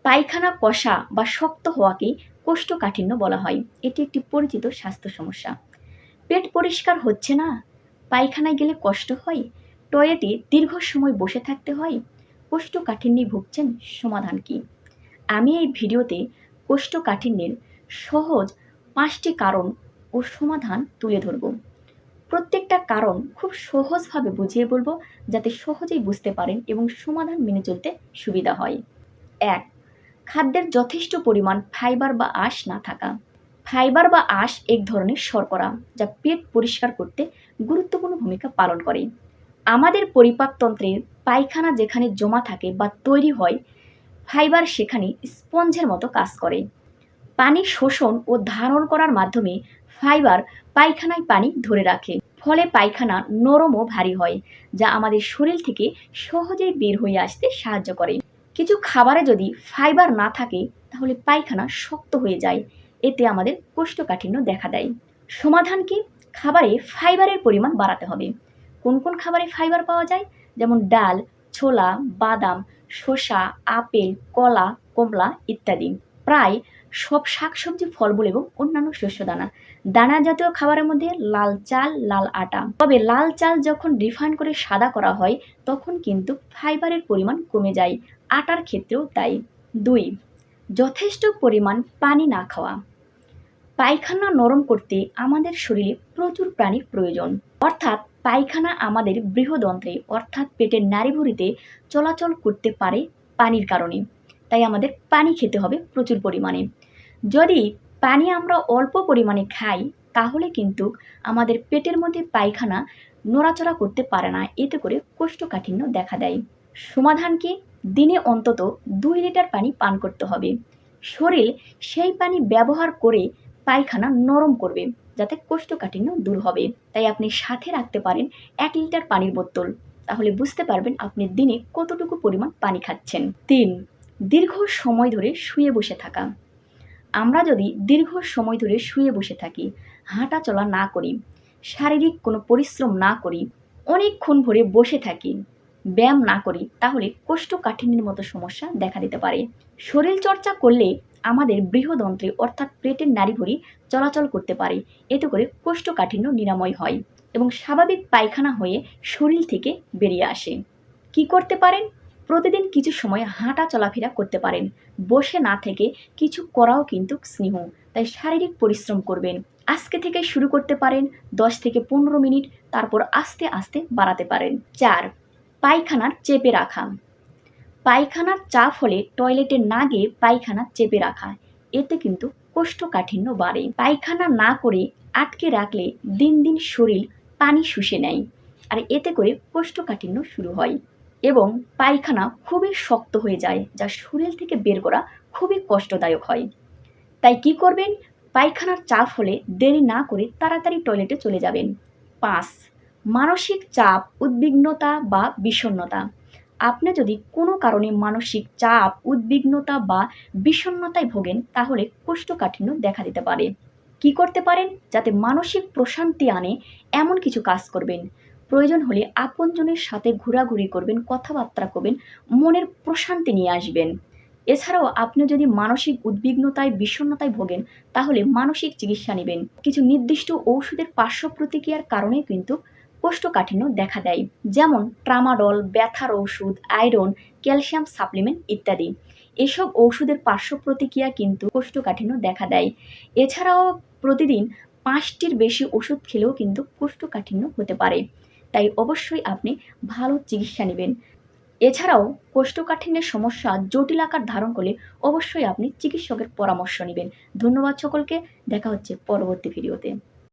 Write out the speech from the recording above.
পায়খানা কষা বা শক্ত হওয়াকে কোষ্ঠকাঠিন্য বলা হয়। এটি একটি পরিচিত স্বাস্থ্য সমস্যা। পেট পরিষ্কার হচ্ছে না, পায়খানায় গেলে কষ্ট হয়, টয়লেটে দীর্ঘ সময় বসে থাকতে হয়, কোষ্ঠকাঠিন্যে ভুগছেন, সমাধান কি? আমি এই ভিডিওতে কোষ্ঠকাঠিন্যের সহজ 5টি কারণ ও সমাধান তুলে ধরব। প্রত্যেকটা কারণ খুব সহজভাবে বুঝিয়ে বলবো, যাতে সহজেই বুঝতে পারেন এবং সমাধান মেনে চলতে সুবিধা হয়। 1. খাদ্যের যথেষ্ট পরিমাণ ফাইবার বা আঁশ না থাকা। ফাইবার বা আঁশ এক ধরনের শর্করা, যা পেট পরিষ্কার করতে গুরুত্বপূর্ণ ভূমিকা পালন করে। আমাদের পরিপাকতন্ত্রের পায়খানা যেখানে জমা থাকে বা তৈরি হয়, ফাইবার সেখানে স্পঞ্জের মতো কাজ করে। পানি শোষণ ও ধারণ করার মাধ্যমে ফাইবার পায়খানায় পানি ধরে রাখে, ফলে পায়খানা নরম ও ভারী হয়, যা আমাদের শরীর থেকে সহজেই বের হয়ে আসতে সাহায্য করে। কিছু খাবারে যদি ফাইবার না থাকে, তাহলে পায়খানা শক্ত হয়ে যায়, এতে আমাদের কোষ্ঠকাঠিন্য দেখা দেয়। সমাধান কি? খাবারে ফাইবারের পরিমাণ বাড়াতে হবে। কোন কোন খাবারে ফাইবার পাওয়া যায়? যেমন ডাল, ছোলা, বাদাম, শসা, আপেল, কলা, কমলা ইত্যাদি। প্রায় সব শাকসবজি, ফলমূল এবং অন্যান্য শস্যদানা। দানা জাতীয় খাবারের মধ্যে লাল চাল, লাল আটা। তবে লাল চাল যখন রিফাইন করে সাদা করা হয়, তখন কিন্তু ফাইবারের পরিমাণ কমে যায়। আটার ক্ষেত্রেও তাই। 2. যথেষ্ট পরিমাণ পানি না খাওয়া। পায়খানা নরম করতে আমাদের শরীরে প্রচুর পানির প্রয়োজন। অর্থাৎ পায়খানা আমাদের বৃহদন্ত্রে অর্থাৎ পেটের নাড়িভুঁড়িতে চলাচল করতে পারে পানির কারণে। তাই আমাদের পানি খেতে হবে প্রচুর পরিমাণে। যদি পানি আমরা অল্প পরিমাণে খাই, তাহলে কিন্তু আমাদের পেটের মধ্যে পায়খানা নড়াচড়া করতে পারে না, এতে করে কোষ্ঠকাঠিন্য দেখা দেয়। সমাধান কি? দিনে অন্তত 2 লিটার পানি পান করতে হবে। শরীর সেই পানি ব্যবহার করে পায়খানা নরম করবে, যাতে কোষ্ঠকাঠিন্য দূর হবে। তাই আপনি সাথে রাখতে পারেন 1 লিটার পানির বোতল, তাহলে বুঝতে পারবেন আপনি দিনে কতটুকু পরিমাণ পানি খাচ্ছেন। 3. দীর্ঘ সময় ধরে শুয়ে বসে থাকা। আমরা যদি দীর্ঘ সময় ধরে শুয়ে বসে থাকি, হাঁটা চলা না করি, শারীরিক কোনো পরিশ্রম না করি, অনেকক্ষণ ধরে বসে থাকি, ব্যায়াম না করি, তাহলে কোষ্ঠকাঠিন্যের মতো সমস্যা দেখা দিতে পারে। শরীর চর্চা করলে আমাদের বৃহদন্ত্রে অর্থাৎ পেটের নাড়িভুঁড়ি চলাচল করতে পারে, এতে করে কোষ্ঠকাঠিন্য নিরাময় হয় এবং স্বাভাবিক পায়খানা হয়ে শরীর থেকে বেরিয়ে আসে। কি করতে পারেন? প্রতিদিন কিছু সময় হাঁটা চলাফেরা করতে পারেন। বসে না থেকে কিছু করাও কিন্তু স্নেহ, তাই শারীরিক পরিশ্রম করবেন। আজকে থেকে শুরু করতে পারেন 10 থেকে 15 মিনিট, তারপর আস্তে আস্তে বাড়াতে পারেন। 4. পায়খানার চেপে রাখা। পায়খানার চাপ হলে টয়লেটে না গিয়ে পায়খানা চেপে রাখা, এতে কিন্তু কোষ্ঠকাঠিন্য বাড়ে। পায়খানা না করে আটকে রাখলে দিন দিন শরীর পানি শুষে নেয়, আর এতে করে কোষ্ঠকাঠিন্য শুরু হয় এবং পায়খানা খুবই শক্ত হয়ে যায়, যা শরীর থেকে বের করা খুবই কষ্টদায়ক হয়। তাই কি করবেন? পায়খানার চাপ হলে দেরি না করে তাড়াতাড়ি টয়লেটে চলে যাবেন। 5. মানসিক চাপ, উদ্বিগ্নতা বা বিষণ্ণতা। আপনি যদি কোনো কারণে মানসিক চাপ, উদ্বিগ্নতা বা বিষণ্ণতায় ভোগেন, তাহলে কোষ্ঠকাঠিন্য দেখা দিতে পারে। কি করতে পারেন? যাতে মানসিক প্রশান্তি আনে এমন কিছু কাজ করবেন। প্রয়োজন হলে আপনজনের সাথে ঘোরাঘুরি করবেন, কথাবার্তা করবেন, মনের প্রশান্তি নিয়ে আসবেন। এছাড়াও আপনি যদি মানসিক উদ্বিগ্নতায়, বিষণ্ণতায় ভোগেন, তাহলে মানসিক চিকিৎসা নেবেন। কিছু নির্দিষ্ট ঔষধের পার্শ্ব প্রতিক্রিয়ার কারণে কিন্তু কোষ্ঠকাঠিন্য দেখা দেয়, যেমন ট্রামাডল, ব্যথার ওষুধ, আয়রন, ক্যালসিয়াম সাপ্লিমেন্ট ইত্যাদি। এসব ঔষধের পার্শ্ব প্রতিক্রিয়া কিন্তু কোষ্ঠকাঠিন্য দেখা দেয়। এছাড়াও প্রতিদিন 5টির বেশি ওষুধ খেলেও কিন্তু কোষ্ঠকাঠিন্য হতে পারে, তাই অবশ্যই আপনি ভালো চিকিৎসা নেবেন। এছাড়াও কোষ্ঠকাঠিন্যের সমস্যা জটিল আকার ধারণ করলে অবশ্যই আপনি চিকিৎসকের পরামর্শ নেবেন। ধন্যবাদ সকলকে, দেখা হচ্ছে পরবর্তী ভিডিওতে।